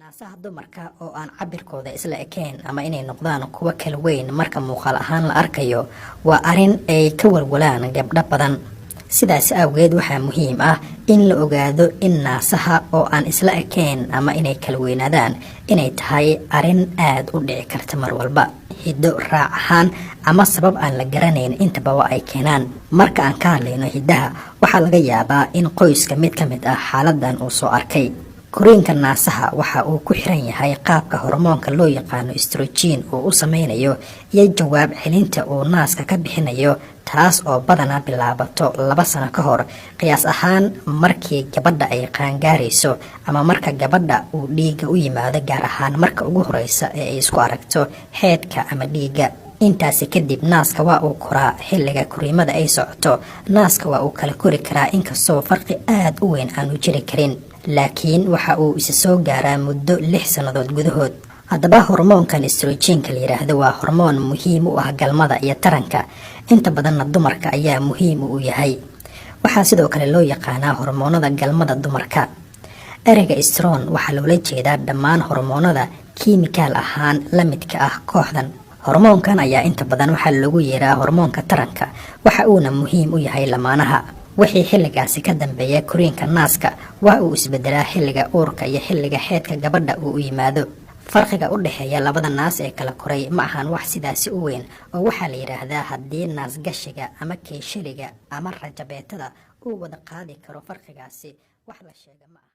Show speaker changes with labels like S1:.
S1: naasaha dumarka oo aan cabirkooda isla ekayn ama inay noqdaan kuwa kala weyn marka muuqaal ahaan la arkayo waa arin ay ka walwalaan gabdho badan. sidaas awgeed waxaa muhiim ah in la ogaado in naasaha oo aan isla ekayn ama inay kala weynaadaan inay tahay arin aad u dhici karta mar walba, hiddo raac ahaan ama sabab aan la garanayn intaba waa ay keenaan. marka aan ka hadlayno hiddaha, waxaa laga yaabaa in qoyska mid ka mid ah xaaladan uu soo arkay. koriinka naasaha waxa uu ku xiran yahay qaabka hormoonka loo yaqaano estrogen oo u sameynayo iyo jawaab celinta uu naaska ka bixinayo, taas oo badanaa bilaabato 2 sano ka hor, qiyaas ahaan markii gabadha ay qaangaarayso ama marka gabadha uu dhiiga u yimaado, gaar ahaan marka ugu horeysa ee ay isku aragto xeedka ama dhiiga. intaasi kadib naaska waa uu koraa. xilliga koriimada ay socoto, naaska waa uu kala kori karaa inkastoo farqi aad u weyn aanu jiri karin, laakiin waxa uu isa soo gaaraa muddo 6 sannadood gudahood. haddaba hormoonkan estrogenka la yiraahdo waa hormoon muhiim u ah galmada iyo taranka, inta badanna dumarka ayaa muhiim u yahay. waxaa sidoo kale loo yaqaanaa hormoonada galmada dumarka. ereyga estrogen waxaa loola jeedaa dhammaan hormoonada kiimikaal ahaan la midka ah kooxdan. hormoonkan ayaa inta badan waxaa lagu yeeraa hormoonka taranka, waxa uuna muhiim u yahay lamaanaha. wixii xilligaasi ka dambeeya koriinka naaska waa uu isbedelaa xilliga uurka iyo xilliga xeedka gabadha uu yimaado. farqiga u dhaxeeya labada naas ee kala koray ma ahan wax sidaasi u weyn, oo waxaa la yiraahdaa haddii naas gashiga ama keeshaliga ama rajabeetada uu wada qaadi karo farqigaasi, wax la sheega ma aha.